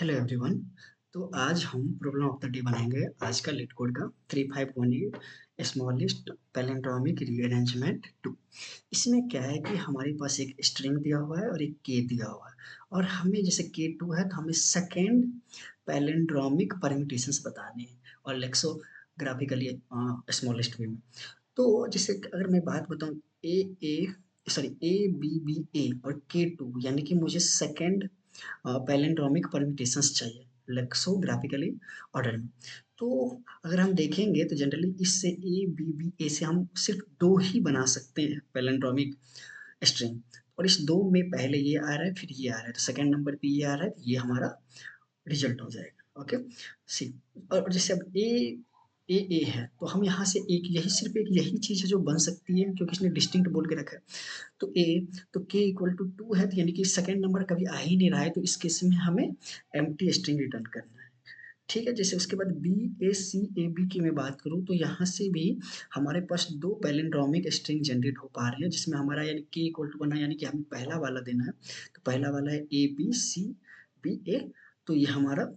Hello everyone. तो आज हम प्रॉब्लम ऑफ द डे बनाएंगे आज का लीड कोड का 3518 स्मॉलेस्ट पैलिंड्रोमिक रीअरेंजमेंट 2। इसमें क्या है कि हमारे पास एक स्ट्रिंग दिया हुआ है और एक के दिया हुआ है, और हमें जैसे के टू है तो हमें सेकेंड पैलिंड्रोमिक परम्यूटेशंस बताने हैं और लेक्सोग्राफिकली स्मॉलेस्ट वे में। तो जैसे अगर मैं बात बताऊं ए ए ए बी और के टू, यानी कि मुझे सेकेंड पैलिंड्रोमिक परम्यूटेशंस चाहिए लेक्सोग्राफिकली ऑर्डर में। तो अगर हम देखेंगे तो जनरली इससे ए से हम सिर्फ दो ही बना सकते हैं पैलिंड्रोमिक स्ट्रिंग, और इस दो में पहले ये आ रहा है फिर ये आ रहा है, तो सेकंड नंबर पे ये आ रहा है तो ये हमारा रिजल्ट हो जाएगा। ओके, सी। और जैसे अब ए है तो हम यहाँ से एक यही सिर्फ एक यही चीज़ है जो बन सकती है, क्योंकि इसने डिस्टिंक्ट बोल के रखा है। तो ए, तो के इक्वल टू टू है, तो यानी कि सेकंड नंबर कभी आ ही नहीं रहा है, तो इस केस में हमें एम्प्टी स्ट्रिंग रिटर्न करना है। ठीक है, जैसे उसके बाद बी ए की मैं बात करूँ तो यहाँ से भी हमारे पास दो पैलिंड्रोमिक स्ट्रिंग जनरेट हो पा रहे हैं, जिसमें हमारा यानी के इक्वल टू बना, यानी कि हमें पहला वाला देना है। तो पहला वाला है ABCBA, तो ये हमारा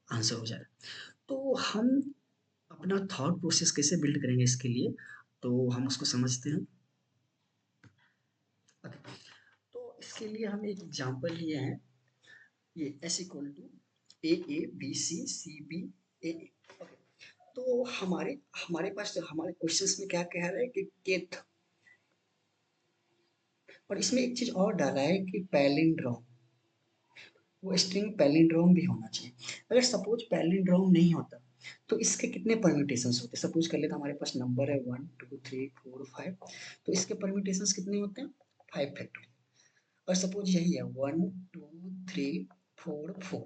आंसर हो जाएगा। तो हम अपना थॉट प्रोसेस कैसे बिल्ड करेंगे इसके लिए, तो हम उसको समझते हैं। ओके, तो इसके लिए हम एक एग्जांपल लिए हैं, ये S equal to A A B C C B A A। Okay, तो हमारे हमारे पास हमारे क्वेश्चंस में क्या कह रहा है कि केथ, और इसमें एक चीज और डाला है कि पैलिंड्रोम, वो स्ट्रिंग पैलिंड्रोम भी होना चाहिए। अगर सपोज पैलिंड्रोम नहीं होता तो इसके कितने परम्यूटेशंस होते, सपोज कर लेते हमारे पास नंबर है 1 2 3 4 5, तो इसके परम्यूटेशंस कितने होते हैं 5 फैक्टोरियल। और सपोज यही है 1 2 3 4 4,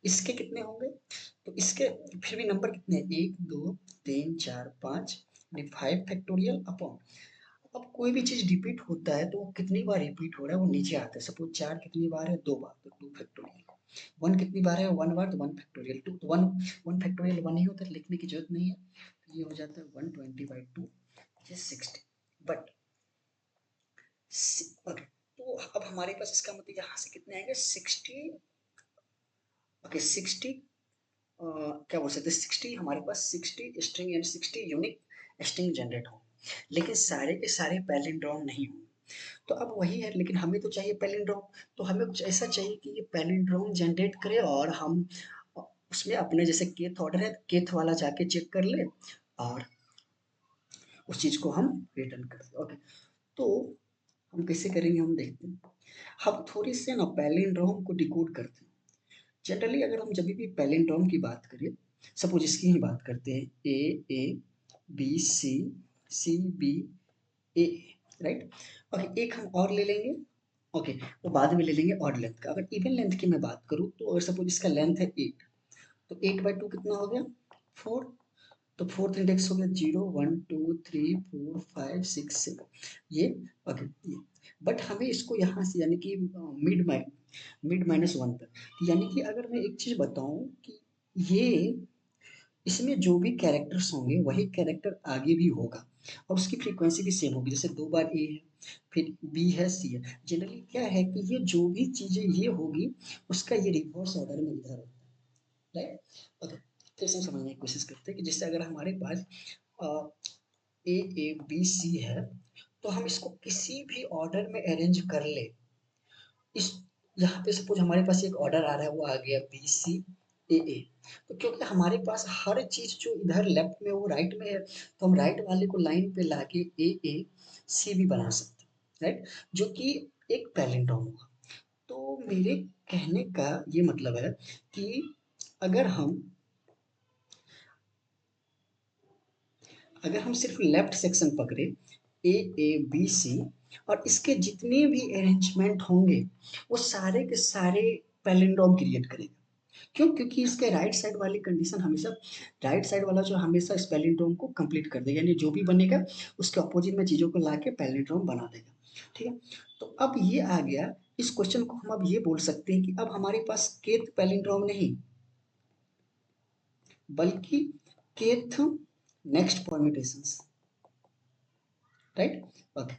इसके कितने होंगे, तो इसके फिर भी नंबर कितने हैं 1 2 3 4 5, यानी 5 फैक्टोरियल अपॉन, अब कोई भी चीज रिपीट होता है तो वो कितनी बार रिपीट हो रहा है वो नीचे आता है। सपोज 4 कितनी बार है 2 बार, तो 2 फैक्टोरियल। 1 कितनी बार है 1 बार, तो 1 फैक्टोरियल। 2 तो 1 1 फैक्टोरियल 1 ही होता है, लिखने की जरूरत नहीं है, तो ये हो जाता है 120/2, ये 60। बट ओके, तो अब हमारे पास इसका मतलब यहाँ से कितने आएंगे 60। ओके 60, क्या बोल सकते हैं 60, हमारे पास 60 स्ट्रिंग यानी 60 यूनिक स्ट्रिंग जनरेट हो, लेकिन सारे के सारे पैलिंड्रोम नहीं हो। तो अब वही है, लेकिन हमें तो चाहिए पैलिंड्रोम, तो हमें कुछ ऐसा चाहिए कि ये पैलिंड्रोम जनरेट करे और हम उसमें अपने जैसे केथ ऑर्डर है केथ वाला जाके चेक कर ले और उस चीज को हम रिटर्न कर दें। ओके, तो हम कैसे करेंगे हम देखते हैं। हम थोड़ी से ना पैलिंड्रोम को डिकोड करते हैं। जनरली अगर हम जब भी पैलिंड्रोम की बात करें, सपोज इसकी ही बात करते हैं A A B C C B A, right. Okay, एक हम और ले लेंगे। ओके, वो बाद में ले लेंगे ऑड लेंथ का। अगर इवन लेंथ की मैं बात करूँ तो अगर सपोज इसका लेंथ है 8, तो 8/2 कितना हो गया 4, तो फोर्थ इंडेक्स हो गया 0 1 2 3 4 5 6 7, ये। ओके, ये बट हमें इसको यहाँ से यानी कि मिड -1 तक, यानी कि अगर मैं एक चीज बताऊं कि ये इसमें जो भी कैरेक्टर्स होंगे वही कैरेक्टर आगे भी होगा, और उसकी फ्रीक्वेंसी भी सेम होगी। जैसे 2 बार ए है, फिर बी है, सी है। जनरली क्या है कि ये जो भी चीजें ये होगी उसका ये रिवर्स ऑर्डर में इधर होता है, राइट। ओके, फिर से हम समझने की कोशिश करते हैं कि जैसे अगर हमारे पास ए ए बी सी है, तो हम इसको किसी भी ऑर्डर में अरेंज कर ले। इस यहाँ पे सपोज हमारे पास एक ऑर्डर आ रहा है, वो आ गया BCAA, तो क्योंकि हमारे पास हर चीज जो इधर लेफ्ट में वो राइट में है, तो हम राइट वाले को लाइन पे लाके AAC भी बना सकते हैं, राइट, जो कि एक पैलिंड्रोम होगा। तो मेरे कहने का ये मतलब है कि अगर हम अगर हम सिर्फ लेफ्ट सेक्शन पकड़े AABC, और इसके जितने भी अरेंजमेंट होंगे वो सारे के सारे पैलिंड्रोम क्रिएट करेगा। क्यों, क्योंकि इसके राइट साइड वाली कंडीशन हमेशा, राइट साइड वाला जो हमेशा इस पैलिंड्रोम को कंप्लीट कर देगा, यानी जो भी बनेगा उसके अपोजिट में चीजों को लाके पैलिंड्रोम बना देगा। ठीक है, तो अब ये आ गया, इस क्वेश्चन को हम अब ये बोल सकते हैं कि अब हमारे पास केथ पैलिंड्रोम नहीं बल्कि kth next permutations, right. Okay,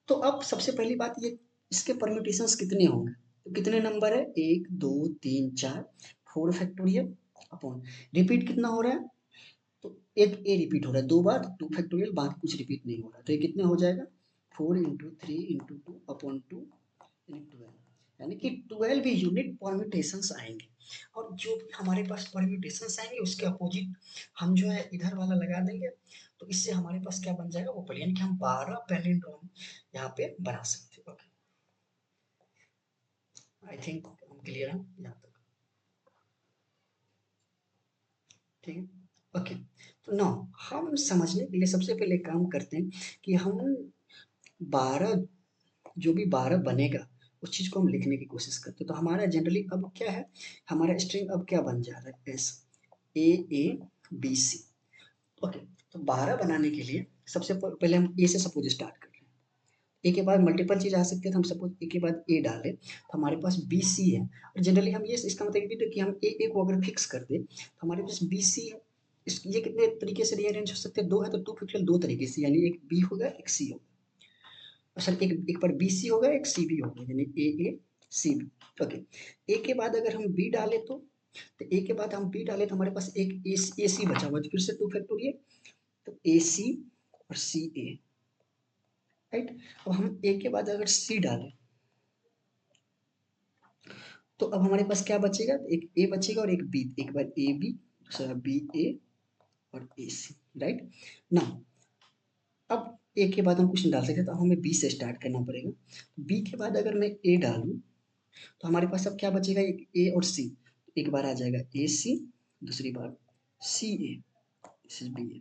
तो अब सबसे पहली बात ये, इसके परम्यूटेशंस कितने होंगे, तो कितने नंबर है, 1 2 3 4, 4 फैक्टोरियल अपॉन रिपीट कितना हो रहा है, तो एक ए रिपीट हो रहा है 2 बार, 2 फैक्टोरियल, बाकी कुछ रिपीट नहीं हो रहा, तो ये कितने हो जाएगा 4 इंटू 3 इंटू 2 अपॉन 2 यानी 12, यानी कि 12 यूनिट परम्यूटेशंस आएंगे। और जो भी हमारे पास परम्यूटेशंस आएंगे उसके अपोजिट हम जो है इधर वाला लगा देंगे, तो इससे हमारे पास क्या बन जाएगा वो पढ़िए, यानी कि हम 12 पैलिंड्रोम यहाँ पे बना सकते हैं। ओके, आई थिंक हम क्लियर हैं यहाँ तक, ठीक है। ओके, तो नाउ हम समझने के लिए सबसे पहले काम करते हैं कि हम 12 जो भी 12 बनेगा उस चीज़ को हम लिखने की कोशिश करते हैं। तो हमारा जनरली अब क्या है, हमारा स्ट्रिंग अब क्या बन जा रहा है, S A A B C. Okay, तो 12 बनाने के लिए सबसे पहले हम ए से सपोज स्टार्ट कर रहे हैं, ए के बाद मल्टीपल चीज आ सकते हैं, तो हम सपोज ए के बाद ए डालें तो हमारे पास बी सी है। और जनरली हम ये इसका मतलब ये कि हम ए को अगर फिक्स कर दें तो हमारे पास बी सी है। ये कितने तरीके से रीअरेंज हो सकते हैं, दो है तो टू फिक्सल दो तरीके से, यानी एक बी होगा एक सी होगा, सर एक बार बी सी होगा एक सी बी होगा, यानी ए सी बी। ओके, ए के बाद अगर हम बी डालें तो ए के बाद हम बी डालें तो हमारे पास एक ए सी बचा हुआ, तो फिर से टू फैक्टोरियल, तो ए सी और सी ए, राइट। अब हम ए के बाद अगर सी डालें तो अब हमारे पास क्या बचेगा, एक ए बचेगा और एक बी, एक बार ए बी दूसरा बी ए और ए सी, राइट ना। अब ए के बाद हम कुछ नहीं डाल सकते, तो हमें बी से स्टार्ट करना पड़ेगा। बी के बाद अगर मैं ए डालूं तो हमारे पास अब क्या बचेगा, एक ए और सी, एक बार आ जाएगा ए सी, दूसरी बार c a, this is B A,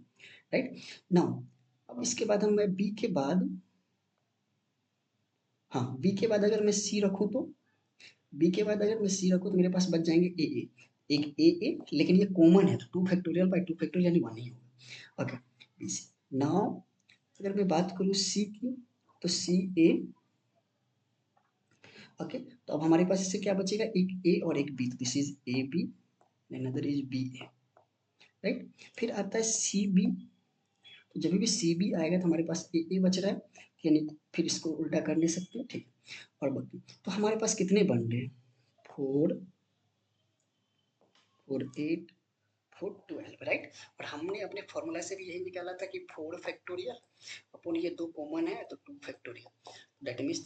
right now. अब इसके बाद हम मैं बी के बाद, हाँ बी के बाद अगर मैं सी रखूं तो बी के बाद अगर मैं सी रखूं तो मेरे पास बच जाएंगे ए ए, एक ए लेकिन ये कॉमन है तो two factorial by two factorial यानी वन ही होगा। ओके, बी सी नाउ अगर मैं बात करूं सी की तो सी ए। ओके, तो अब हमारे पास इससे क्या बचेगा, एक ए और एक बी, तो this is A B, another is B A, right. फिर आता है सी बी, तो जब भी सी बी आएगा तो हमारे पास ए बच रहा है, यानी फिर इसको उल्टा कर ले सकते हैं, ठीक है। और बाकी तो हमारे पास कितने बन रहे हैं, 4 4 8 4 12, राइट। और हमने अपने फॉर्मूला से भी यही निकाला था कि 4 फैक्टोरियल अपन ये दो कॉमन है तो 2 factorial, that means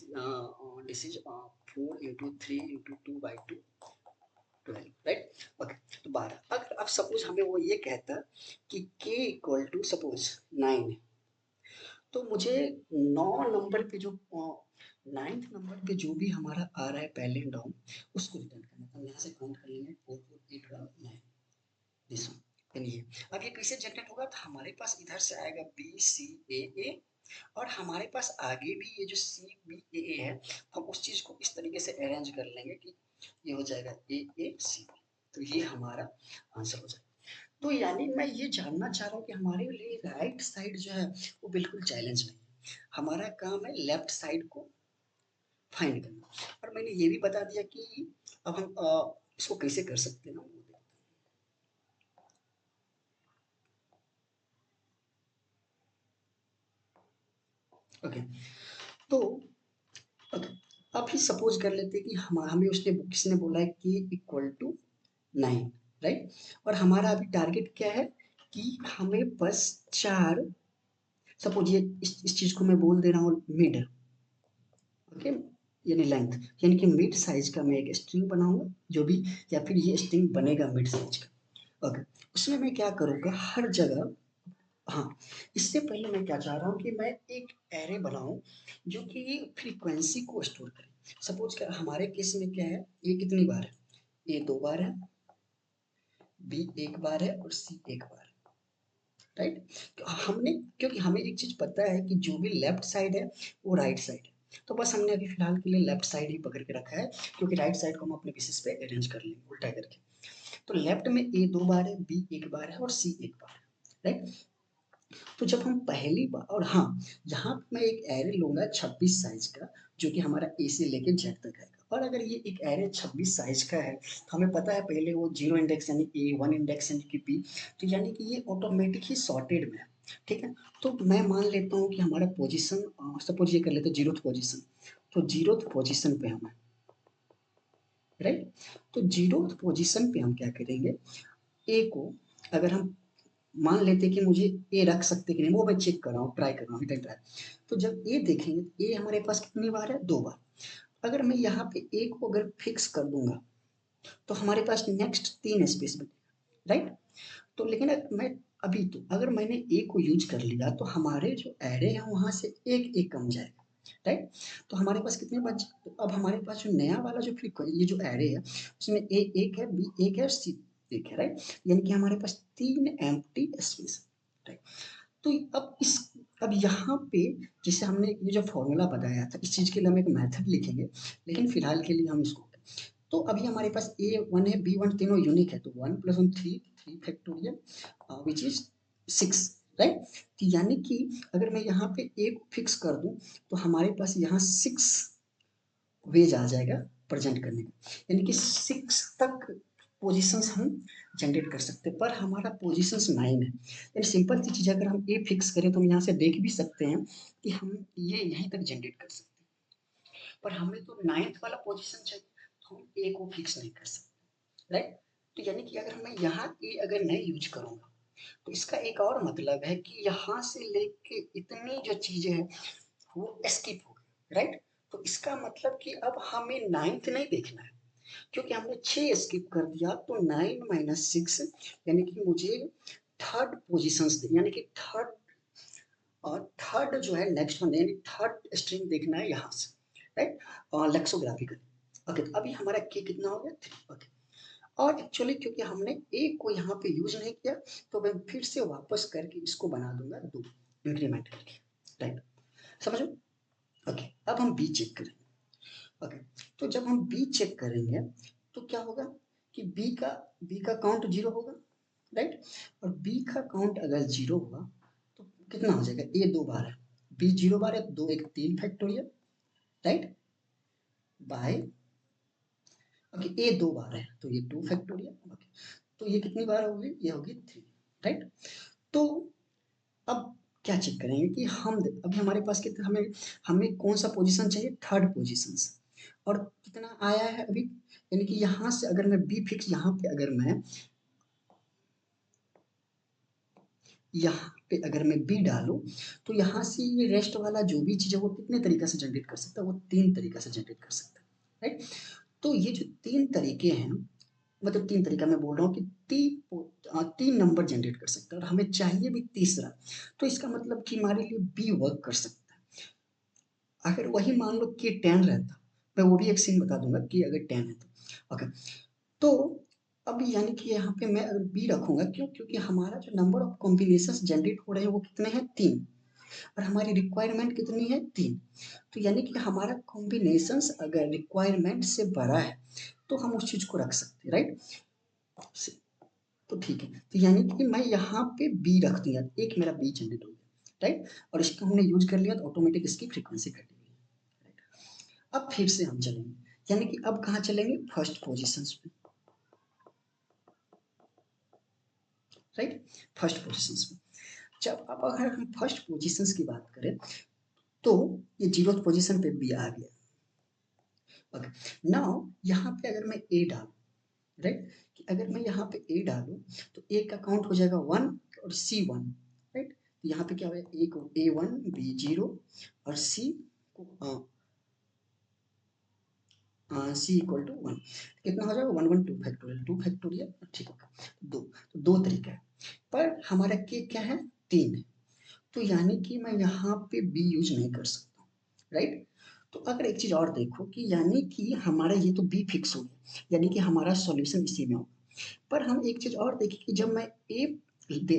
this is 4 into 3 into 2 by 2 12, right. Okay, तो 12, अगर अब सपोज हमें वो ये कहता कि k इक्वल टू सपोज 9 है, तो मुझे 9 नंबर पे जो 9th नंबर पे जो भी हमारा आ रहा है पैलिंड्रोम उसको रिटर्न करना है। तो यहाँ से काउंट कर लेंगे 4 4 8 12 9, दिस वन, ये अब ये कैसे जनरेट होगा, तो हमारे पास इधर से आएगा बी सी ए और हमारे पास आगे भी ये जो सी बी ए है, हम उस चीज को इस तरीके से अरेंज कर लेंगे कि ये हो जाएगा ए सी बी, तो ये हमारा आंसर हो जाएगा। तो यानी मैं ये जानना चाह रहा हूँ कि हमारे लिए राइट साइड जो है वो बिल्कुल चैलेंज नहीं है, हमारा काम है लेफ्ट साइड को फाइंड करना। और मैंने ये भी बता दिया कि अब हम इसको कैसे कर सकते हैं। ओके, तो ओके, अब ही सपोज कर लेते हैं कि हमें उसने किसने बोला है कि इक्वल टू 9, राइट। और हमारा अभी टारगेट क्या है कि हमें बस 4, सपोज ये इस चीज को मैं बोल दे रहा हूँ मिड, ओके, यानी लेंथ, यानी कि मिड साइज का मैं एक स्ट्रिंग बनाऊंगा जो भी, या फिर ये स्ट्रिंग बनेगा मिड साइज का। ओके, उसमें मैं क्या करूंगा हर जगह, हाँ इससे पहले मैं क्या चाह रहा हूँ कि मैं एक एरे बनाऊं जो कि फ्रीक्वेंसी को स्टोर करे। सपोज कर हमारे केस में क्या है, ये कितनी बार है, ये 2 बार है, बी एक बार है और सी एक बार है, राइट। तो हमने, क्योंकि हमें एक चीज पता है कि जो भी लेफ्ट साइड है वो राइट साइड है, तो बस हमने अभी फिलहाल के लिए लेफ्ट साइड ही पकड़ के रखा है, क्योंकि राइट साइड को हम अपने बेसिस पे अरेंज कर लेंगे उल्टा करके। तो लेफ्ट में ए 2 बार है, बी एक बार है और सी एक बार है, राइट। तो जब हम पहली बार, और हाँ यहाँ पे मैं एक एरे लूंगा 26 साइज का, जो कि हमारा ए से लेके जेड तक आएगा। और अगर ये एक एरे 26 साइज का है तो हमें पता है पहले वो 0 इंडेक्स यानी ए, 1 इंडेक्स यानी कि बी, तो यानी कि ये ऑटोमेटिक ही सॉर्टेड में है, ठीक है। तो मैं मान लेता हूँ कि हमारा पोजीशन, सपोज ये कर लेते हैं 0th पोजीशन, तो 0th पोजीशन पे हमें राइट। तो जीरो पोजीशन पे हम क्या करेंगे, ए को अगर हम मान लेते हैं कि मुझे ए रख सकते कि नहीं, वो मैं चेक कर रहा हूँ, ट्राई कर रहा हूँ, हिट एंड ट्राई। तो जब ए देखेंगे, ए हमारे पास कितनी बार है, 2 बार। अगर मैं यहाँ पे ए को अगर फिक्स कर दूंगा तो हमारे पास नेक्स्ट 3 स्पेस बचे, राइट। तो लेकिन मैं अभी तो अगर मैंने ए को यूज कर लिया तो हमारे जो एरे है वहां से एक एक कम जाएगा, राइट। तो हमारे पास कितने बचे, तो अब हमारे पास जो नया वाला जो फ्रीक्वेंसी, ये जो एरे है उसमें ए एक है, बी एक है और सी एक है, राइट। यानी कि हमारे पास 3 एम्प्टी स्पेस, राइट। तो अब यहाँ पे जैसे हमने ये जो फॉर्मूला बताया था, इस चीज के लिए हम एक मेथड लिखेंगे, लेकिन फिलहाल के लिए हम इसको, तो अभी हमारे पास ए वन है, बी वन, तीनों यूनिक है, तो 1 + 1 3, 3 फैक्टोरियल विच इज 6, राइट। तो यानी कि अगर मैं यहाँ पे ए को फिक्स कर दूं तो हमारे पास यहाँ 6 वेज आ जाएगा प्रेजेंट करने का, यानी कि 6 तक पोजीशंस हम जनरेट कर सकते हैं, पर हमारा पोजीशंस 9 है। यानी सिंपल सी चीज़, अगर हम ए फिक्स करें तो हम यहाँ से देख भी सकते हैं कि हम ये यहीं तक जनरेट कर सकते हैं, पर हमें तो 9th वाला पोजीशन चाहिए, तो हम ए को फिक्स नहीं कर सकते, राइट। तो यानी कि अगर मैं यहाँ ए अगर नहीं यूज करूंगा तो इसका एक और मतलब है कि यहाँ से लेके इतनी जो चीजें हैं वो स्किप हो गई, राइट। तो इसका मतलब कि अब हमें 9th नहीं देखना है, क्योंकि हमने 6 स्किप कर दिया, तो 9 - 6 यानी कि मुझे थर्ड पोजीशंस, यानी कि थर्ड, और थर्ड जो है नेक्स्ट वन, यानी थर्ड स्ट्रिंग देखना है यहाँ से, राइट, लेक्सोग्राफिकली। ओके, तो अभी हमारा के कितना हो गया, 3। ओके, और एक्चुअली क्योंकि हमने ए को यहाँ पे यूज नहीं किया तो मैं फिर से वापस करके इसको बना दूंगा 2 इंक्रीमेंट करके, राइट, समझो। ओके, अब हम बी चेक करेंगे। ओके, तो जब हम बी चेक करेंगे तो क्या होगा कि बी का काउंट 0 होगा, राइट। और बी का काउंट अगर 0 हुआ तो कितना हो जाएगा, ए 2 बार है, बी 0 बार है, 2 1 3 फैक्टोरियल, राइट, बाय, ओके, ए 2 बार है तो ये 2 फैक्टोरियल, ओके। तो ये कितनी बार होगी, ये होगी 3, राइट। तो अब क्या चेक करेंगे कि हम अभी हमारे पास कितना, हमें हमें कौन सा पोजीशन चाहिए, थर्ड पोजीशन, और कितना आया है अभी, यानी कि यहाँ से अगर मैं बी फिक्स, यहाँ पे अगर मैं बी डालूं तो यहाँ से ये रेस्ट वाला जो भी चीज है वो कितने तरीके से जनरेट कर सकता है, वो 3 तरीका से जनरेट कर सकता है, राइट। तो ये जो 3 तरीके हैं, मतलब 3 तरीका मैं बोल रहा हूँ कि 3 नंबर जनरेट कर सकता है और हमें चाहिए भी तीसरा, तो इसका मतलब कि हमारे लिए बी वर्क कर सकता है। अगर वही मान लो कि 10 रहता, मैं वो भी एक सीन बता दूंगा कि अगर 10 है तो, ओके। तो अब यानी कि यहाँ पे मैं अगर बी रखूंगा, क्यों, क्योंकि हमारा जो नंबर ऑफ कॉम्बिनेशन जनरेट हो रहे हैं वो कितने हैं, 3, और हमारी रिक्वायरमेंट कितनी है, 3। तो यानी कि हमारा कॉम्बिनेशंस अगर रिक्वायरमेंट से बड़ा है तो हम उस चीज को रख सकते हैं, राइट। तो ठीक है, तो यानी कि मैं यहाँ पे बी रख दिया, एक मेरा बी जनरेट हो गया, राइट, और इसको हमने यूज कर लिया तो ऑटोमेटिक इसकी फ्रीक्वेंसी घट गई, राइट। अब फिर से हम चलेंगे, यानी कि अब कहाँ चलेंगे, फर्स्ट पोजिशन पे, राइट, फर्स्ट पोजिशन पे। जब अब अगर हम फर्स्ट पोजीशंस की बात करें तो ये जीरो पोजीशन पे बी आ गया, ओके। नाउ यहाँ पे अगर मैं ए डालूं, राइट, कि अगर मैं यहाँ पे ए डालूं तो ए का काउंट हो जाएगा 1 और सी 1, राइट। तो यहाँ पे क्या होगा, ए को A1 B0 और सी को सी इक्वल टू 1, कितना हो जाएगा, 1 1 2 फैक्टोरियल, 2 फैक्टोरियल, ठीक होगा, दो, तो 2 तरीका है, पर हमारा के क्या है, 3 है, तो यानी कि मैं यहाँ पे बी यूज नहीं कर सकता, राइट। तो अगर एक चीज और देखो कि यानी कि हमारा ये तो बी फिक्स हो गया, यानी कि हमारा सॉल्यूशन इसी में होगा, पर हम एक चीज और देखें कि जब मैं ए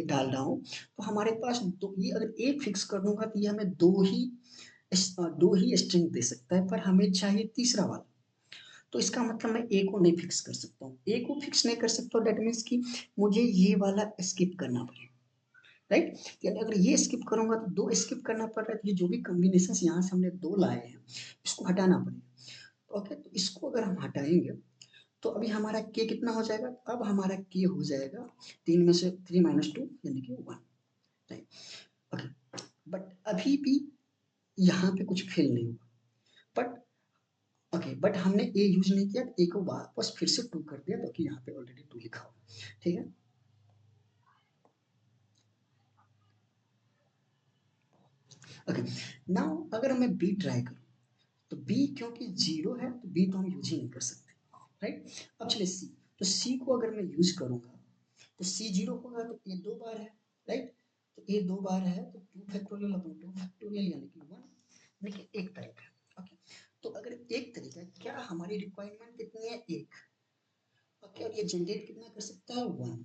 डाल रहा हूँ तो हमारे पास दो, ये अगर ए फिक्स कर दूंगा तो ये हमें दो ही स्ट्रिंग दे सकता है, पर हमें चाहिए तीसरा वाला, तो इसका मतलब मैं ए को नहीं फिक्स कर सकता हूँ, ए को फिक्स नहीं कर सकता हूँ, दैट मीन्स कि मुझे ये वाला स्किप करना पड़ेगा, राइट। यानी अगर ये स्किप करूंगा तो 2 स्किप करना पड़ रहा है, तो ये जो भी कॉम्बिनेशन यहाँ से हमने 2 लाए हैं इसको हटाना पड़ेगा, ओके। तो इसको अगर हम हटाएंगे तो अभी हमारा के कितना हो जाएगा, अब हमारा के हो जाएगा 3 में से 3 - 2 यानी कि 1, राइट, ओके। बट अभी भी यहाँ पे कुछ फेल नहीं हुआ, बट ओके, बट हमने ए यूज नहीं किया, ए को वापस फिर से 2 कर दिया, तो कि यहाँ पे ऑलरेडी 2 लिखा हो, ठीक है। ओके, नाउ अगर मैं बी ट्राई करूँ, तो बी क्योंकि 0 है, तो बी तो हम यूज ही नहीं कर सकते, राइट। अब चलिए सी, तो सी को अगर मैं यूज करूंगा, तो सी 0 होगा, तो ए 2 बार है, राइट। तो ए 2 बार है, तो 2 फैक्टोरियल अपॉन 2 फैक्टोरियल यानी कि 1, यानी कि एक तरीका है। ओके, तो अगर एक तरीका, क्या हमारी रिक्वायरमेंट कितनी है, एक। ओके, और ये जनरेट कितना कर सकता है, 1।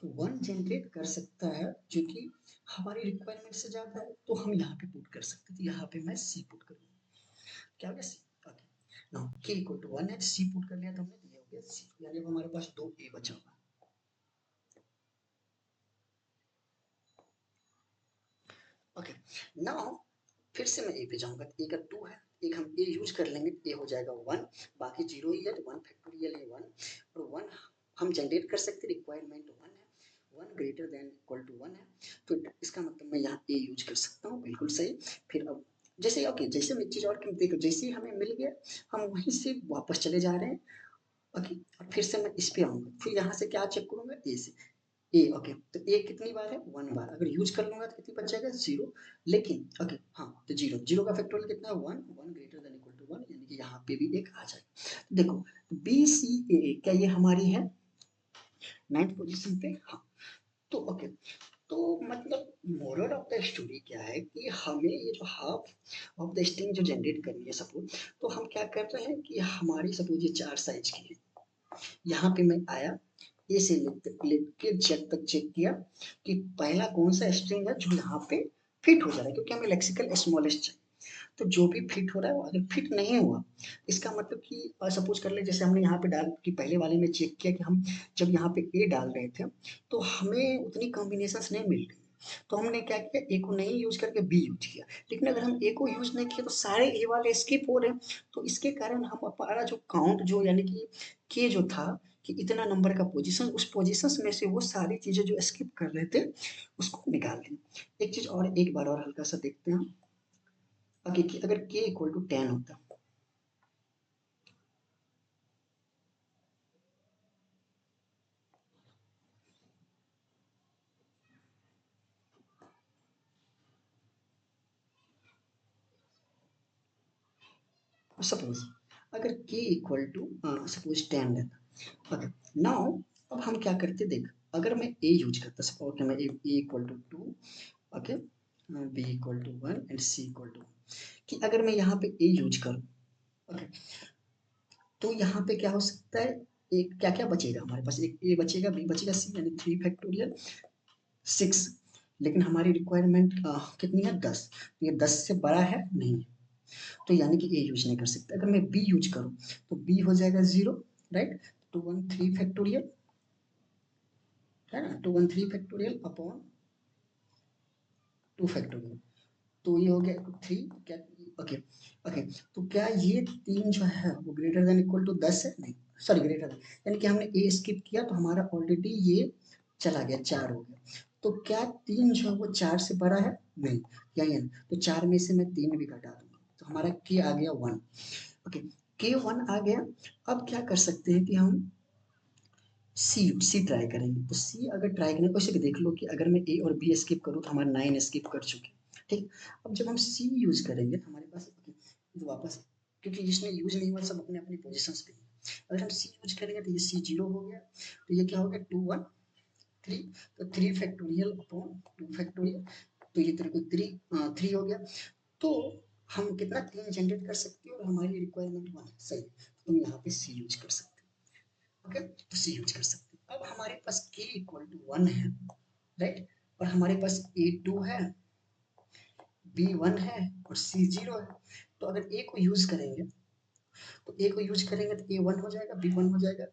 तो 1 जनरेट कर सकता है, जो कि हमारी रिक्वायरमेंट से ज़्यादा है, तो हम यहाँ पे पुट कर सकते हैं, तो यहाँ पे मैं सी पुट करूँगा। क्या हो गया, सी। ओके, नाउ के इक्वल टू 1 है, सी पुट कर लिया तो हमने, तो ये हो गया सी, यानी अब हमारे पास 2 ए बचा हुआ। ओके, नाउ फिर से मैं ए पे जाऊंगा, ए का 2 है, एक हम ए यूज कर लेंगे, ए हो जाएगा 1, बाकी 0 ही है, तो 1 फैक्टोरियल है 1, और 1 हम जनरेट कर सकते, रिक्वायरमेंट 1 है, 1 ग्रेटर देन इक्वल टू 1 है, तो इसका मतलब मैं यहाँ ए यूज कर सकता हूँ, बिल्कुल सही। फिर अब जैसे ओके, जैसे मैं चीज़ और देखो, जैसे ही हमें मिल गया, हम वहीं से वापस चले जा रहे हैं। ओके, और फिर से मैं इस पे आऊंगा, फिर यहाँ से क्या चेक करूंगा, ए से, ए। ओके, तो ए कितनी बार है, 1 बार, अगर यूज कर लूंगा तो कितनी बच जाएगा, 0। लेकिन ओके हाँ, तो 0, 0 का फैक्टोरियल कितना है, 1, 1 ग्रेटर देन इक्वल टू 1, यानी कि यहाँ पे भी एक आ जाएगा। देखो, बी सी ए, क्या ये हमारी है 9th पोजीशन पे, हाँ। तो ओके, तो मतलब मोरल ऑफ द स्टोरी क्या है कि हमें ये जो हाफ ऑफ द स्ट्रिंग जो जनरेट करनी है सपोज, तो हम क्या कर रहे हैं कि हमारी सपोज ये 4 साइज की है, यहाँ पे मैं आया, ए से लेके जेड तक चेक किया कि पहला कौन सा स्ट्रिंग है जो यहाँ पे फिट हो जा रहा है, क्योंकि हमें लेक्सिकल स्मॉलेस्ट चाहिए। तो जो भी फिट हो रहा है, वो अगर फिट नहीं हुआ, इसका मतलब कि सपोज कर ले, जैसे हमने यहाँ पे डाल कि पहले वाले में चेक किया कि हम जब यहाँ पे ए डाल रहे थे, तो हमें उतनी कॉम्बिनेशंस नहीं मिल रही, तो हमने क्या किया, ए को नहीं यूज करके बी यूज किया। लेकिन अगर हम ए को यूज नहीं किया, तो सारे ए वाले स्किप हो रहे हैं, तो इसके कारण हम हमारा जो काउंट जो यानी कि के जो था कि इतना नंबर का पोजीशन, उस पोजीशंस में से वो सारी चीजें जो स्किप कर रहे थे, उसको निकाल दें। एक चीज और, एक बार और हल्का सा देखते हैं, ओके, कि अगर k इक्वल टू 10 होता, सपोज अगर k इक्वल टू सपोज 10 रहता, ओके, नाउ अब हम क्या करते, देख, अगर मैं a यूज करता, सपोज मैं a equal to 2, okay, b equal to 1 and c equal to, कि अगर मैं यहाँ पे a यूज करूँ, ओके, तो यहाँ पे क्या हो सकता है, एक क्या क्या बचेगा हमारे पास, एक a बचेगा, b बचेगा, c, यानी 3 फैक्टोरियल 6। लेकिन हमारी रिक्वायरमेंट कितनी है, 10, तो ये 10 से बड़ा है नहीं, तो यानी कि ए यूज नहीं कर सकते। अगर मैं बी यूज करूं, तो बी हो जाएगा 0, राइट। 2 1 3 फैक्टोरियल, है ना, 2 1 3 फैक्टोरियल अपॉन 2 फैक्टोरियल, तो ये हो गया 3, क्या, ओके। ओके, तो क्या ये 3 जो है वो ग्रेटर देन इक्वल टू 10 है, नहीं, सॉरी, ग्रेटर देन, यानी कि हमने ए स्किप किया, तो हमारा ऑलरेडी ये चला गया, 4 हो गया। तो क्या 3 जो है वो 4 से बड़ा है, नहीं, या ये, तो 4 में से मैं 3 भी घटा दूंगा, तो हमारा के आ गया 1। ओके, के 1 आ गया। अब क्या कर सकते हैं कि हम सी ट्राई करेंगे, तो सी अगर ट्राई करें, वैसे भी देख लो कि अगर मैं ए और बी स्किप करूँ, तो हमारा 9 स्किप कर चुके, ठीक। अब जब हम सी यूज करेंगे, तो हमारे पास तो वापस, क्योंकि जिसने यूज नहीं हुआ सब अपने अपनी पोजिशन पे, अगर हम सी यूज करेंगे, तो ये सी 0 हो गया, तो ये क्या हो गया, 2 1 3, तो 3 फैक्टोरियल अपॉन 2 फैक्टोरियल, तो ये तेरे को 3 हो गया। तो हम कितना 3 जनरेट कर सकते हैं, और हमारी रिक्वायरमेंट 1 है, सही, तो हम यहाँ पे सी यूज कर सकते हैं, ओके, तो सी यूज कर सकते हैं। अब हमारे पास के इक्वल टू 1 है, राइट, और हमारे पास ए 2 है, बी 1 है, और सी 0 है। तो अगर ए को यूज करेंगे, तो ए को यूज करेंगे, तो ए 1 हो जाएगा, बी 1 हो जाएगा,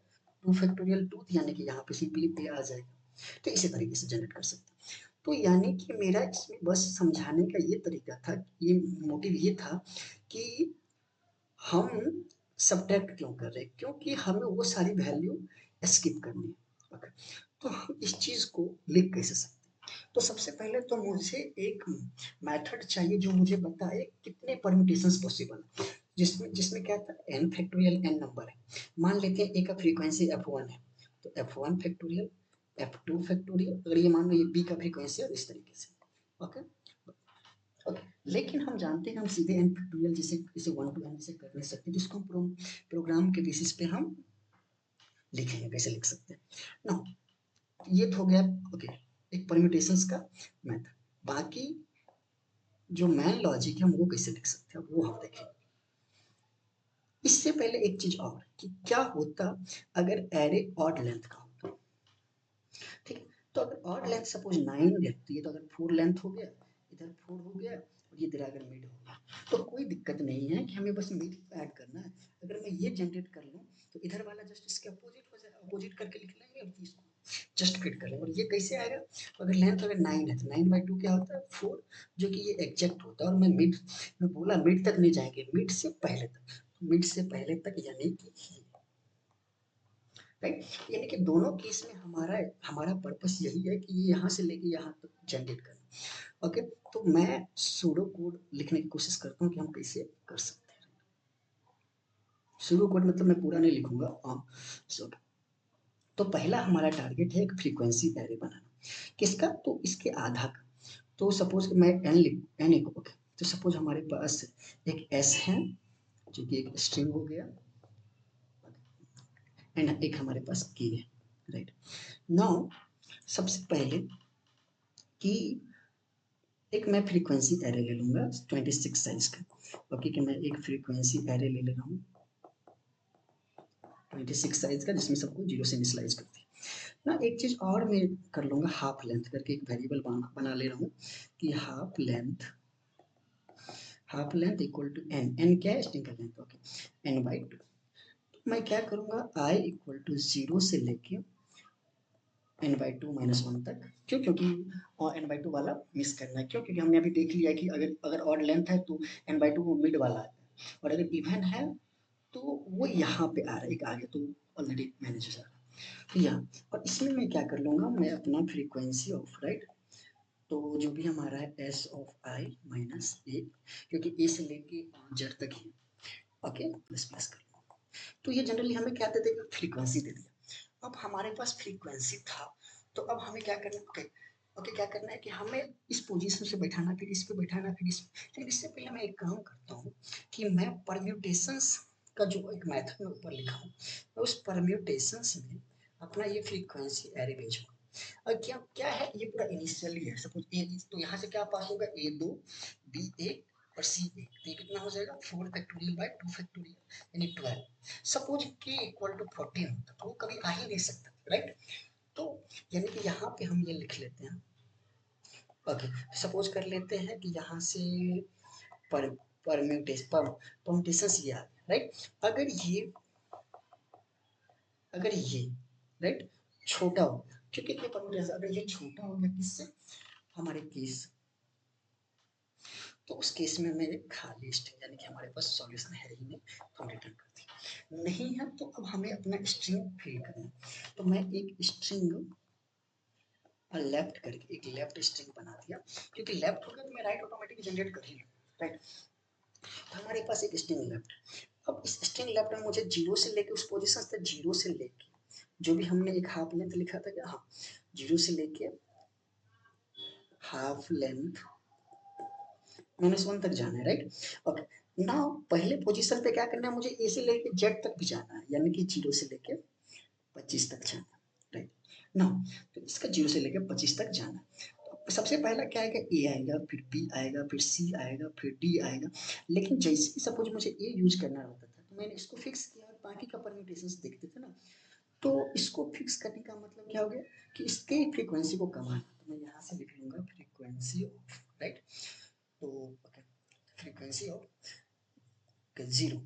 2 फैक्टोरियल 2, यानी कि यहाँ पे सिंपली ए आ जाएगा। तो इसी तरीके से जनरेट कर सकते हैं। तो यानी कि मेरा इसमें बस समझाने का ये तरीका था, ये मोटिव ये था कि हम सब्ट्रैक्ट क्यों कर रहे हैं, क्योंकि हमें वो सारी वैल्यू स्किप करनी है, ओके। तो हम इस चीज को लिख कैसे सकते हैं, तो सबसे पहले तो मुझे एक मेथड चाहिए जो मुझे बताए कितने परम्यूटेशंस पॉसिबल है। जिसमें जिसमें क्या था, n फैक्टोरियल n नंबर है। मान लेते हैं ए का फ्रीक्वेंसी f1 है, तो f1 फैक्टोरियल, f2 फैक्टोरियल, अगर ये मान लो ये b का फ्रीक्वेंसी है, इस तरीके से। ओके ओके, लेकिन हम जानते हैं हम सीधे n फैक्टोरियल जैसे इसे 1 to n से कर नहीं सकते, जिसको हम प्रोग्राम के बेसिस पे हम लिखेंगे, कैसे लिख सकते हैं ना। ये तो हो गया ओके एक परम्यूटेशंस का मेथड। बाकी जो मैन लॉजिक है हम वो कैसे लिख सकते हैं वो हम देखेंगे। इससे पहले एक चीज और कि क्या होता अगर एरे ऑड लेंथ का होता, ठीक है। तो अगर ऑड लेंथ सपोज 9 रहती है, तो अगर 4 लेंथ हो गया, इधर 4 हो गया और ये तेरा अगर मिड हो गया, तो कोई दिक्कत नहीं है कि हमें बस मिड ऐड करना है। अगर मैं ये जनरेट कर लूँ तो इधर वाला जस्ट इसके अपोजिट हो जाएगा, अपोजिट करके लिख लेंगे और इसको जस्ट फिट कर लेंगे। और ये कैसे आएगा, तो अगर लेंथ अगर 9 है तो 9/2 क्या होता है 4, जो कि ये एग्जैक्ट होता है। और मैं बोला मिड तक नहीं जाएंगे, मिड से पहले तक, मिड से पहले तक यानी कि राइट। यानी कि दोनों केस में हमारा हमारा पर्पस यही है कि ये यहाँ से लेके यहाँ तक जनरेट करना। ओके, तो मैं सूडो कोड लिखने की कोशिश करता हूँ कि हम कैसे कर सकते हैं। सूडो कोड मतलब मैं पूरा नहीं लिखूंगा, सो तो पहला हमारा टारगेट है एक फ्रीक्वेंसी एरे बनाना। किसका, तो इसके आधा का। तो सपोज मैं एन लिख एन एक ओके, तो सपोज हमारे पास एक एस है जो कि एक स्ट्रिंग हो गया, एंड एक हमारे पास की है, राइट। नाउ सबसे पहले कि एक मैं फ्रीक्वेंसी एरे ले लूंगा 26 साइज का। ओके, कि मैं एक फ्रीक्वेंसी एरे ले ले रहा हूँ 26 साइज का, जिसमें सबको 0 से इनिशियलाइज करती है ना। एक चीज और मैं कर लूंगा, हाफ लेंथ करके एक वेरिएबल बना ले रहा हूँ कि half length equal to N. N क्या है, स्ट्रिंग का लेंथ, ओके, n/2। मैं क्या करूंगा, i इक्वल टू 0 से लेके n/2 -1 तक। क्यों, क्योंकि और n/2 वाला मिस करना है। क्यों, क्योंकि हमने अभी देख लिया कि अगर अगर ऑड लेंथ है तो n/2 वो मिड वाला है, और अगर इवन है तो वो यहाँ पे आ रहा है एक आगे, तो ऑलरेडी मैनेज हो जाएगा। तो यहाँ और इसमें मैं क्या कर लूंगा, मैं अपना फ्रीक्वेंसी ऑफ राइट, तो जो भी हमारा है एस ऑफ आई माइनस ए, क्योंकि ए से लेके जेड तक ही, ओके, प्लस प्लस कर लूंगा। तो ये जनरली हमें क्या दे देगा, फ्रीक्वेंसी दे दिया। अब हमारे पास फ्रीक्वेंसी था, तो अब हमें क्या करना है, ओके ओके, क्या करना है कि हमें इस पोजीशन से बैठाना, फिर इस पे बैठाना, फिर इस। लेकिन इससे पहले मैं एक काम करता हूँ कि मैं परम्यूटेशंस का जो एक मेथड में ऊपर लिखा हूँ, मैं उस परम्यूटेशंस में अपना ये फ्रीक्वेंसी एरे भेजूंगा। और क्या क्या है, ये पूरा इनिशियली है। सपोज ए, तो यहाँ से क्या पास होगा, a2 b1 और c1, तो ये कितना हो जाएगा 4 फैक्टोरियल बाय 2 फैक्टोरियल यानी 12। सपोज k इक्वल टू 14 होता तो वो कभी आ ही नहीं सकता, राइट। तो यानी कि यहाँ पे हम ये लिख लेते हैं, ओके, सपोज कर लेते हैं कि यहाँ से पर परम्यूटेशन ये आ गया, राइट। अगर ये अगर ये राइट छोटा हो, क्योंकि ये परम्यूटेशन अगर ये छोटा हो गया किससे, हमारे केस, तो उस केस में मैं एक खाली स्ट्रिंग, यानी कि हमारे पास सॉल्यूशन है ही नहीं, तो हम रिटर्न करते हैं। नहीं है तो अब हमें अपना स्ट्रिंग फिल करना है। तो मैं एक स्ट्रिंग लेफ्ट करके एक लेफ्ट स्ट्रिंग बना दिया, क्योंकि लेफ्ट होगा तो मैं राइट ऑटोमेटिकली जनरेट कर ही लूँ, राइट। तो हमारे पास एक स्ट्रिंग लेफ्ट। अब इस स्ट्रिंग लेफ्ट में मुझे 0 से लेके उस पोजीशन से 0 से लेके जो भी हमने एक हाफ लेंथ लिखा था क्या, हाँ, 0 से लेके हाफ लेंथ -1 तक जाना है, राइट। ओके, नाउ पहले पोजीशन पे क्या करना है, मुझे ए से लेके जेड तक भी जाना है, यानी कि 0 से लेके 25 तक जाना है, राइट। नाउ तो इसका 0 से लेके 25 तक जाना है। तो सबसे पहला क्या आएगा, ए आएगा, फिर बी आएगा, फिर सी आएगा, फिर डी आएगा। लेकिन जैसे ही सपोज मुझे ए यूज करना होता था, तो मैंने इसको फिक्स किया और बाकी का परम्यूटेशंस देखते थे ना। तो इसको फिक्स करने का मतलब क्या हो गया कि इसके फ्रीक्वेंसी को कमाना। तो मैं यहाँ से लिख लूंगा फ्रीक्वेंसी ऑफ, राइट। तो फ्रीक्वेंसी ऑफ 0,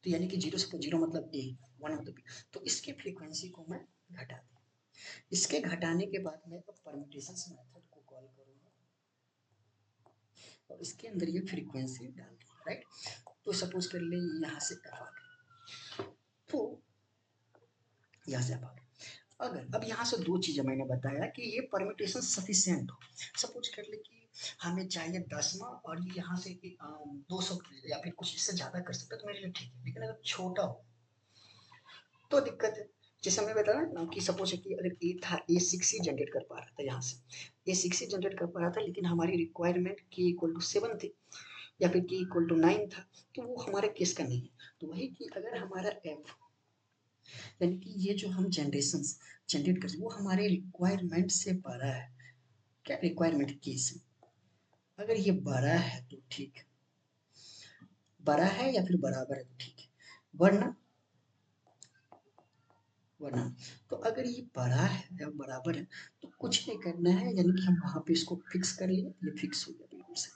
तो यानी कि 0 से 0 मतलब ए, 1 मतलब बी। तो इसकी फ्रीक्वेंसी को मैं घटा दी। इसके घटाने के बाद मैं अब परम्यूटेशंस मेथड को कॉल करूंगा और इसके अंदर ये फ्रीक्वेंसी डाल दूंगा, राइट। तो सपोज कर ले यहाँ से एफ आ गया, तो यहाँ से एफ आ गया। अगर अब यहाँ से दो चीजें मैंने बताया कि ये परम्यूटेशन सफिशिएंट हो। सपोज कर ले कि हमें चाहिए 10वां और ये यहाँ से 200 या फिर कुछ इससे ज़्यादा कर सकते हैं तो मेरे लिए ठीक है, लेकिन अगर छोटा हो तो दिक्कत है। जैसे मैं बता रहा ना कि सपोज है कि अगर ए था, ए 6 ही जनरेट कर पा रहा था यहाँ से, ए 6 ही जनरेट कर पा रहा था, लेकिन हमारी रिक्वायरमेंट के इक्वल टू 7 थी या फिर के इक्वल टू 9 था, तो वो हमारे केस का नहीं है। तो वही कि अगर हमारा एफ यानी कि ये जो हम जनरेशन जनरेट कर वो हमारे रिक्वायरमेंट से बड़ा है, क्या रिक्वायरमेंट केस है, अगर ये बड़ा है तो ठीक है, बड़ा है या फिर बराबर है तो ठीक है, वरना वरना तो अगर ये बड़ा है या बराबर है तो कुछ नहीं करना है, यानी कि हम वहां पे इसको फिक्स कर लिए, ये फिक्स हो गया बिल्कुल से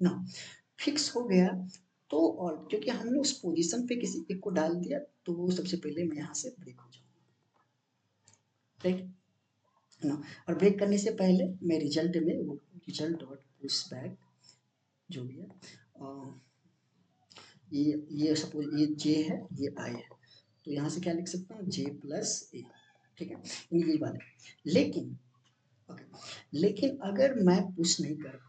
ना, फिक्स हो गया। तो और क्योंकि हमने उस पोजीशन पे किसी एक को डाल दिया तो वो सबसे पहले मैं यहाँ से ब्रेक हो जाऊंगा, राइट ना। और ब्रेक करने से पहले मैं रिजल्ट में वो रिजल्ट डॉट पुश बैक जो भी है, ये सपोज ये जे है, ये आई है, तो यहाँ से क्या लिख सकता हूँ, जे प्लस ए, ठीक है, यही बात है। लेकिन ओके, लेकिन अगर मैं पुश नहीं कर,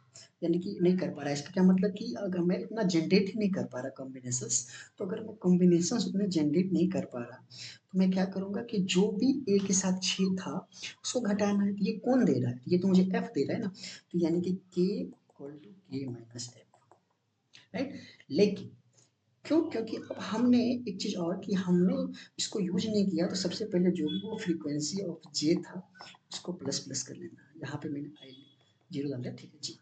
यानी कि नहीं कर पा रहा, इसका क्या मतलब कि अगर मैं इतना जनरेट ही नहीं कर पा रहा कॉम्बिनेशंस, तो अगर मैं कॉम्बिनेशंस उतने जनरेट नहीं कर पा रहा तो मैं क्या करूंगा कि जो भी ए के साथ 6 था उसको घटाना है। ये कौन दे रहा है, ये तो मुझे एफ दे रहा है ना, तो यानी कि के इक्वल टू के माइनस एफ, राइट। लेकिन क्यों, क्योंकि अब हमने एक चीज और कि हमने इसको यूज नहीं किया, तो सबसे पहले जो भी वो फ्रीक्वेंसी ऑफ जे था उसको प्लस प्लस कर लेना, यहाँ पे मैंने आई जीरो डाल दिया, ठीक है जी,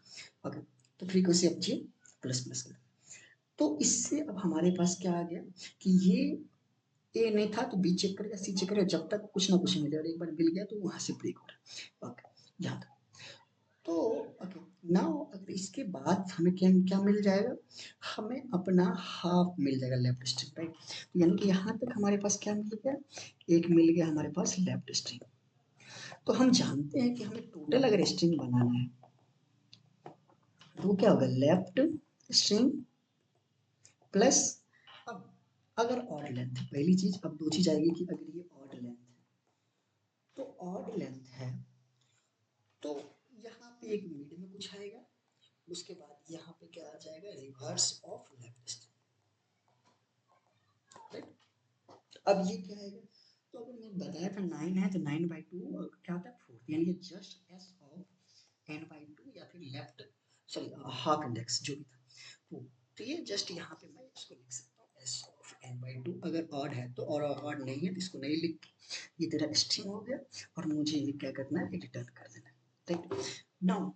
ओके। तो frequency of J plus plus कर, तो इससे अब हमारे पास क्या आ गया कि ये ए नहीं था तो बी चेक करेगा, सी चेक करेगा, जब तक कुछ ना कुछ मिले, और एक बार मिल गया तो वहां से ब्रेक हो रहा है, ओके यहाँ तक। तो ओके, नाउ अगर इसके बाद हमें क्या क्या मिल जाएगा, हमें अपना हाफ मिल जाएगा लेफ्ट स्ट्रिंग, राइट। तो यानी कि यहाँ तक हमारे पास क्या मिल गया, एक मिल गया हमारे पास लेफ्ट स्ट्रिंग। तो हम जानते हैं कि हमें टोटल अगर स्ट्रिंग बनाना है तो क्या होगा, लेफ्ट स्ट्रिंग प्लस, अब अगर ऑड लेंथ, पहली चीज, अब दो चीज आएगी कि अगर ये ऑड लेंथ है, तो ऑड लेंथ है तो यहाँ पे एक मिड में कुछ आएगा, उसके बाद यहाँ पे क्या आ जाएगा, reverse of left string, right. अब ये क्या आएगा, तो अगर मैं बताया था 9 है तो 9/2 क्या होता है 4, यानी ये जस्ट एस ऑफ n/2 या फिर लेफ्ट, सॉरी हाफ इंडेक्स जो भी था वो, तो ये जस्ट यहाँ पे मैं इसको लिख सकता हूँ एस ऑफ n/2, अगर ऑड है तो, और ऑड नहीं है तो इसको नहीं लिख, ये तेरा स्ट्रिंग हो गया और मुझे ये क्या करना है, रिटर्न कर देना है, राइट। नाउ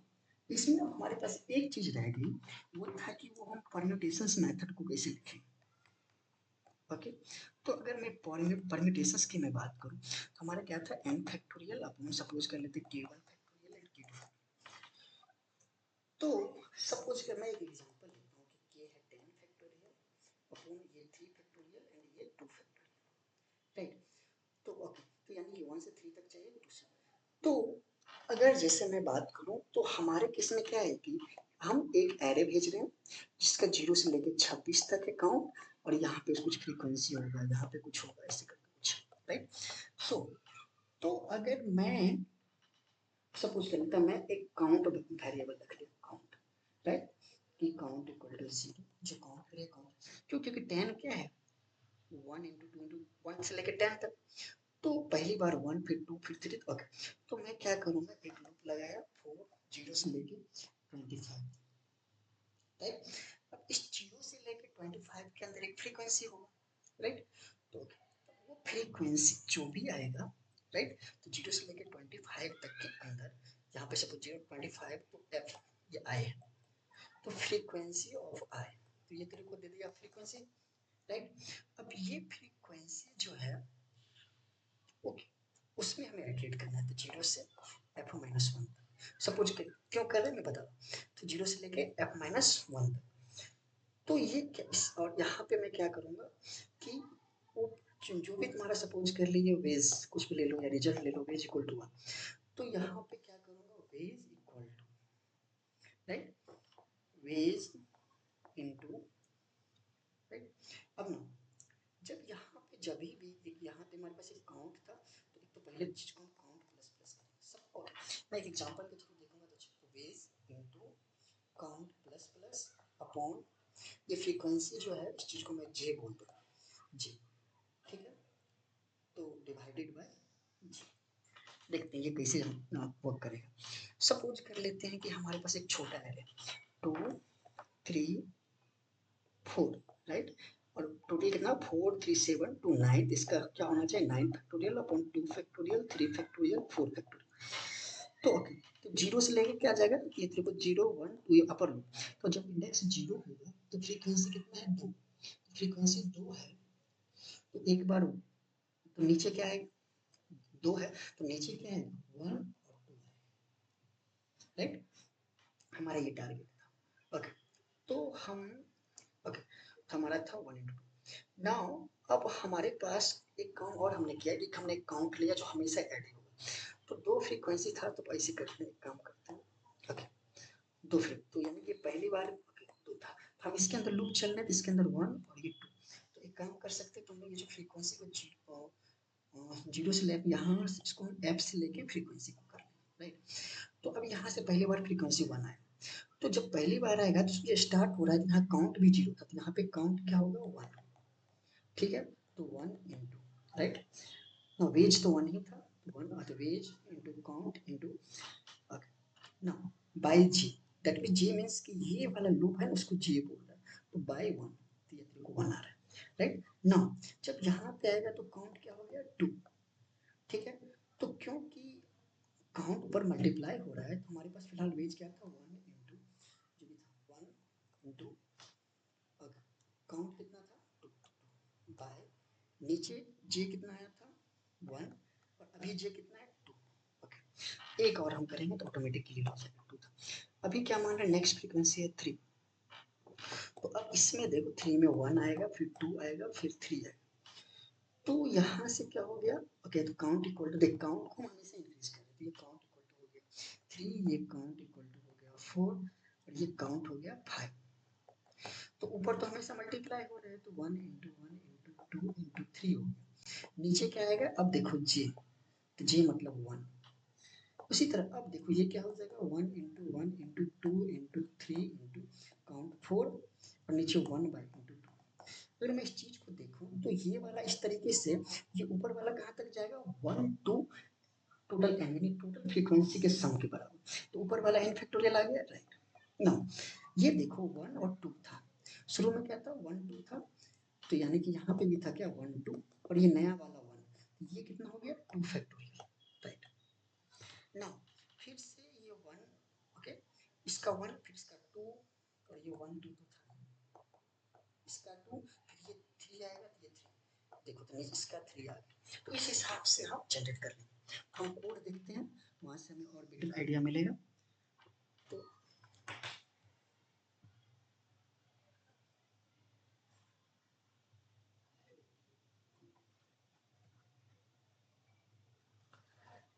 इसमें हमारे पास एक चीज रह गई, वो था कि वो हम परम्यूटेशंस मेथड को कैसे लिखें, ओके। तो अगर मैं परम्यूटेशंस की मैं बात करूं तो हमारा क्या था, n फैक्टोरियल, अब हम सपोज कर लेते k1 फैक्टोरियल एंड k2, तो सपोज कर मैं एक एग्जांपल लेता हूं कि k है 10 फैक्टोरियल अपॉन ये 3 फैक्टोरियल एंड ये 2 फैक्टोरियल, राइट। तो ओके, तो यानी कि 1 से 3 तक चाहिए 2 से, तो अगर जैसे मैं बात करूं तो हमारे केस में क्या है कि हम एक एरे भेज रहे हैं जिसका 0 से लेकर 26 तक है काउंट, और यहाँ पे कुछ फ्रीक्वेंसी होगा, यहाँ पे कुछ होगा, ऐसे करके कुछ, राइट। सो तो अगर मैं सपोज करता मैं एक काउंट वेरिएबल रख लिया, काउंट, राइट, कि काउंट इक्वल टू 0, जो काउंट करेगा काउंट, क्यों, क्योंकि 10 क्या है, 1 इंटू 2 इंटू 1 से लेकर 10 तक, तो पहली बार 1 फिर 2 फिर 3, ओके। तो मैं क्या करूंगा, एक लूप लगाया 4 0 से लेके 25, राइट। अब इस 0 से लेके 25 के अंदर एक फ्रीक्वेंसी होगा, राइट। तो वो फ्रीक्वेंसी जो भी आएगा, राइट, तो 0 से लेके 25 तक के अंदर, यहाँ पे सपोज 0 25 तो एफ ये आई है, तो फ्रीक्वेंसी ऑफ आई, तो ये तेरे को दे दिया फ्रीक्वेंसी, राइट। अब ये फ्रीक्वेंसी जो है ओके, उसमें हमें एडिट करना है, तो 0 से f -1 तक, सपोज क्यों कर रहे हैं मैं बता, तो 0 से लेके f -1 तक, तो ये क्या और यहाँ पे मैं क्या करूँगा कि वो जो भी तुम्हारा सपोज कर लीजिए वेज कुछ भी ले लो या रिजल्ट ले लो, वेज इक्वल टू 1, तो यहाँ पे क्या करूँगा, ways equal to, right, ways into, right. अब ना जब यहाँ पे जब भी एक यहाँ पे हमारे पास एक काउंट था, तो एक तो पहले चीज को काउंट प्लस प्लस करेंगे सब, और मैं एक एग्जांपल के थ्रू देखूंगा, तो ways into count plus plus upon ये फ्रीक्वेंसी जो है इस चीज को मैं जे बोल दूंगा, जी, ठीक है, तो डिवाइडेड बाय जी। देखते हैं ये कैसे वर्क करेगा। सपोज कर लेते हैं कि हमारे पास एक छोटा एरे 2 3 4, राइट, और टोटल कितना 4 3 7 2 9, इसका क्या होना चाहिए 9 factorial upon 2 factorial 3 factorial 4 factorial. तो ओके, तो जीरो से लेके क्या जाएगा, ये देखो 0 1 2 ये अपर लो, तो जब इंडेक्स 0 होगा तो फ्रीक्वेंसी कितना है 2, फ्रीक्वेंसी 2 है तो एक बार तो नीचे क्या है 2 है, तो नीचे क्या है 1 और 2 है, राइट, हमारा ये टारगेट था। ओके, तो हम ओके, तो हमारा था 1 into 2। नाउ अब हमारे पास एक काम और हमने किया, एक हमने एक काउंट लिया जो हमेशा ऐड ही होगा, तो दो फ्रीक्वेंसी था, तो ऐसे करते हैं, एक काम करते हैं, ओके, दो फ्रीक, तो यानी कि पहली बार ओके दो था, तो हम इसके अंदर लूप चलने तो इसके अंदर 1 और ये 2, तो एक काम कर सकते हैं, तुम लोग ये जो फ्रीक्वेंसी को जीरो से लेके यहाँ इसको हम एफ से लेके फ्रीक्वेंसी को कर लें, राइट, तो अब यहाँ से पहली बार फ्रीक्वेंसी 1 आए, तो जब पहली बार आएगा तो ये स्टार्ट हो रहा है, यहाँ काउंट भी जीरो था, तो यहाँ पे काउंट क्या होगा 1, ठीक है, तो 1 into, राइट, ना वेज तो 1 ही था, तो 1 तो ways into count into, now by G, that mean G means कि ये वाला लूप है उसको जी बोल रहा है, तो बाय 1, तो ये तेरे को 1 आ रहा है, राइट। नाउ जब यहाँ पे आएगा तो काउंट क्या हो गया 2, ठीक है, तो क्योंकि काउंट ऊपर मल्टीप्लाई हो रहा है तो हमारे पास फिलहाल वेज क्या था 1 into जो भी था 1 into काउंट कितना था 2 बाय नीचे जे कितना आया था 1 और अभी जे कितना है 2, ओके, एक और हम करेंगे तो ऑटोमेटिक क्लियर हो जाएगा 2 था। अभी क्या मान रहे हैं नेक्स्ट फ्रीक्वेंसी है 3, तो अब इसमें देखो 3 में 1 आएगा फिर 2 आएगा फिर 3 आएगा, तो यहाँ से क्या हो गया ओके, तो काउंट इक्वल टू देख काउंट को हमेशा इंक्रीज करें, तो ये काउंट इक्वल टू हो गया 3, ये काउंट इक्वल टू हो गया 4 और ये काउंट हो गया 5, तो ऊपर तो हमेशा मल्टीप्लाई हो रहे हैं, तो 1 into 1 into 2 into 3 हो गया, नीचे क्या आएगा अब देखो जे, तो जे मतलब 1, उसी तरह अब देखो ये क्या हो जाएगा 1 into 1 into 2 into 3 into count 4 और नीचे 1 by into 2। अगर मैं इस चीज को देखूं तो ये वाला इस तरीके से ये ऊपर वाला कहाँ तक जाएगा 1 2 टोटल एन यानी टोटल फ्रीक्वेंसी के सम के बराबर, तो ऊपर वाला एन फैक्टोरियल आ गया, राइट। नाउ ये देखो 1 और 2 था, शुरू में क्या था 1 2 था, तो यानी कि यहाँ पे भी था क्या 1 2 और ये नया वाला 1, ये कितना हो गया 2 फैक्टोरियल, राइट। नाउ फिर से ये 1 ओके, इसका 1 फिर इसका 2 और ये 1 2 तो था, इसका 2 फिर ये 3 आएगा तो ये 3, देखो तो नीचे इसका 3 आ गया, तो इस हिसाब से हम जनरेट कर लेंगे। हम कोड देखते हैं, वहां से हमें और बेटर आइडिया मिलेगा। तो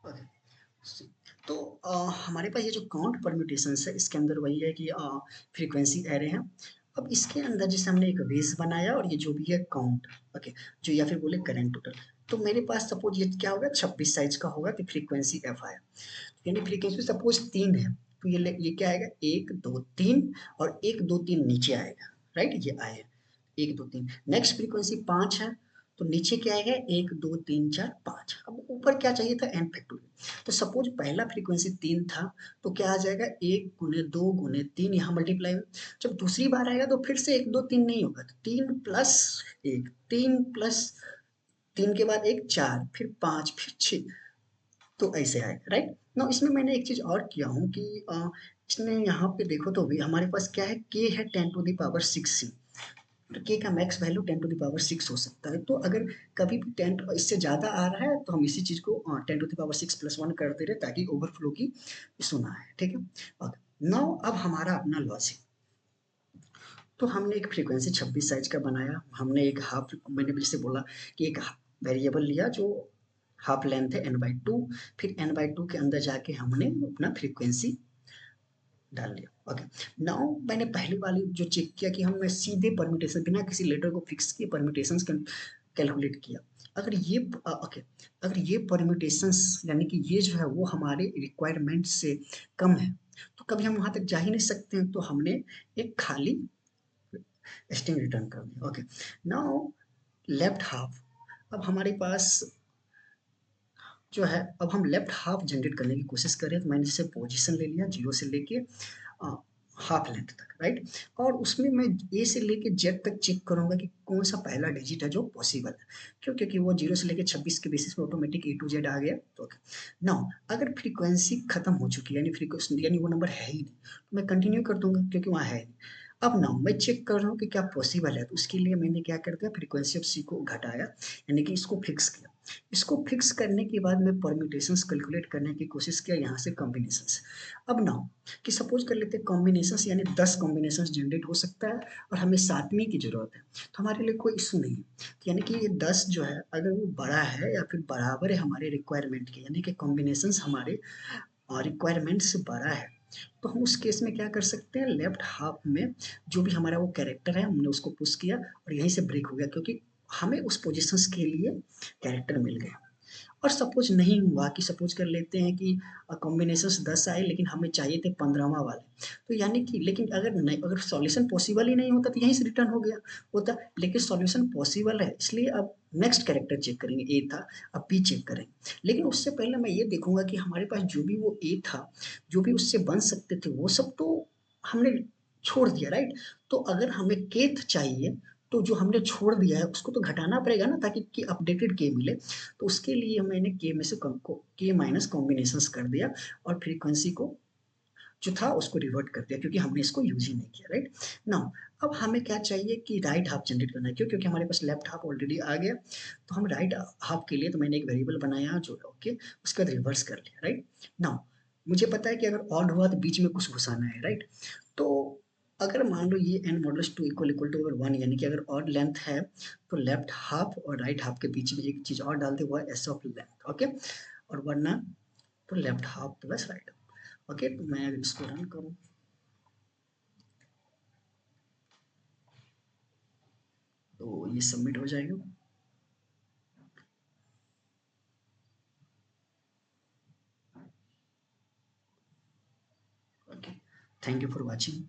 ओके, तो हमारे पास ये जो काउंट परम्यूटेशंस है इसके अंदर वही है कि फ्रीक्वेंसी एरे है। अब इसके अंदर जैसे हमने एक बेस बनाया और ये जो भी है काउंट, ओके, जो या फिर बोले करेंट टोटल, तो मेरे पास सपोज ये क्या होगा 26 साइज का होगा, तो फ्रीक्वेंसी एफ आया, यानी फ्रीक्वेंसी सपोज 3 है, तो ये क्या आएगा 1 2 3 और 1 2 3 नीचे आएगा, राइट, ये आया 1 2 3। नेक्स्ट फ्रीक्वेंसी 5 है, तो नीचे क्या आएगा 1 2 3 4 5, अब ऊपर क्या चाहिए था एन फैक्टोरियल, तो सपोज पहला फ्रीक्वेंसी 3 था, तो क्या आ जाएगा 1 गुने 2 गुने 3, यहाँ मल्टीप्लाई में जब दूसरी बार आएगा तो फिर से 1 2 3 नहीं होगा, तो 3 प्लस 1 3 प्लस 3 के बाद 1 4 फिर 5 फिर 6, तो ऐसे आएगा, राइट। ना इसमें मैंने एक चीज और किया हूँ कि इसमें यहाँ पे देखो तो भी हमारे पास क्या है k है 10 टू द पावर 6 c, तो k का max value 10 to the power 6 हो सकता है, तो अगर कभी भी 10 इससे ज़्यादा आ रहा है तो हम इसी चीज़ को 10 टू द पावर 6 प्लस 1 कर दे रहे ताकि ओवरफ्लो की इशू ना आए, ठीक है। और नाउ अब हमारा अपना लॉजिक, तो हमने एक फ्रीक्वेंसी 26 साइज का बनाया, हमने एक हाफ, मैंने जैसे बोला कि एक वेरिएबल लिया जो हाफ लेंथ है n/2, फिर n/2 के अंदर जाके हमने अपना फ्रीक्वेंसी डाल लिया, ओके। नाउ मैंने पहली वाली जो चेक किया कि हमने सीधे परम्यूटेशन बिना किसी लेटर को फिक्स किए परम्यूटेशंस कैलकुलेट किया, अगर ये ओके, अगर ये परम्यूटेशंस यानी कि ये जो है वो हमारे रिक्वायरमेंट से कम है, तो कभी हम वहाँ तक जा ही नहीं सकते हैं, तो हमने एक खाली स्ट्रिंग रिटर्न कर दिया। ओके, नाउ लेफ्ट हाफ, अब हमारे पास जो है, अब हम लेफ्ट हाफ जनरेट करने की कोशिश कर रहे हैं, तो मैंने जैसे पोजीशन ले लिया 0 से लेके हाफ लेंथ तक, राइट? और उसमें मैं ए से लेके जेड तक चेक करूंगा कि कौन सा पहला डिजिट है जो पॉसिबल है। क्यों? क्योंकि वो 0 से लेके 26 के बेसिस पे ऑटोमेटिक ए टू जेड आ गया। तो नाउ अगर फ्रीक्वेंसी खत्म हो चुकी है, यानी फ्रीक्वेंसी यानी वो नंबर है ही नहीं, तो मैं कंटिन्यू कर दूंगा क्योंकि वहाँ है नहीं। अब नाउ मैं चेक कर रहा हूँ कि क्या पॉसिबल है, तो उसके लिए मैंने क्या कर दिया, फ्रीक्वेंसी ऑफ सी को घटाया, यानी कि इसको फिक्स किया। इसको फिक्स करने के बाद मैं परम्यूटेशंस कैलकुलेट करने की कोशिश किया, यहाँ से कॉम्बिनेशंस। अब नाउ कि सपोज कर लेते हैं कॉम्बिनेशंस, यानी 10 कॉम्बिनेशंस जनरेट हो सकता है और हमें 7वीं की जरूरत है, तो हमारे लिए कोई इशू नहीं है। यानी कि ये 10 जो है, अगर वो बड़ा है या फिर बराबर है हमारे रिक्वायरमेंट के, यानी कि कॉम्बिनेशंस हमारे रिक्वायरमेंट से बड़ा है, तो हम उस केस में क्या कर सकते हैं, लेफ्ट हाफ में जो भी हमारा वो कैरेक्टर है हमने उसको पुश किया और यहीं से ब्रेक हो गया, क्योंकि हमें उस पोजीशंस के लिए कैरेक्टर मिल गया। और सपोज नहीं हुआ कि सपोज कर लेते हैं कि कॉम्बिनेशंस 10 आए लेकिन हमें चाहिए थे 15वां वाले, तो यानी कि लेकिन अगर नहीं, अगर सॉल्यूशन पॉसिबल ही नहीं होता तो यहीं से रिटर्न हो गया होता, लेकिन सॉल्यूशन पॉसिबल है, इसलिए अब नेक्स्ट कैरेक्टर चेक करेंगे, ए था, अब बी चेक करेंगे। लेकिन उससे पहले मैं ये देखूंगा कि हमारे पास जो भी वो ए था, जो भी उससे बन सकते थे वो सब तो हमने छोड़ दिया, राइट? तो अगर हमें केथ चाहिए, तो जो हमने छोड़ दिया है उसको तो घटाना पड़ेगा ना, ताकि कि अपडेटेड के मिले। तो उसके लिए मैंने के में से के माइनस कॉम्बिनेशंस कर दिया और फ्रीक्वेंसी को जो था उसको रिवर्ट कर दिया, क्योंकि हमने इसको यूज ही नहीं किया, राइट? नाउ अब हमें क्या चाहिए कि राइट हाफ जनरेट करना है, क्यों? क्योंकि हमारे पास लेफ्ट हाफ ऑलरेडी आ गया, तो हम राइट हाफ के लिए तो मैंने एक वेरिएबल बनाया जो ओके, उसके बाद रिवर्स कर लिया, राइट? नाउ मुझे पता है कि अगर ऑड हुआ तो बीच में कुछ घुसाना है, राइट? तो अगर मान लो ये n मॉडुलस 2 इक्वल टू अगर 1, यानी कि अगर ऑड लेंथ है तो लेफ्ट हाफ और राइट हाफ के बीच में एक चीज और डाल दे, वो है एस ऑफ लेंथ, ओके? और वरना तो left half plus right. Okay, तो मैं अगर इसको रन करूं तो ये सबमिट हो जाएगा। Okay, thank you for watching.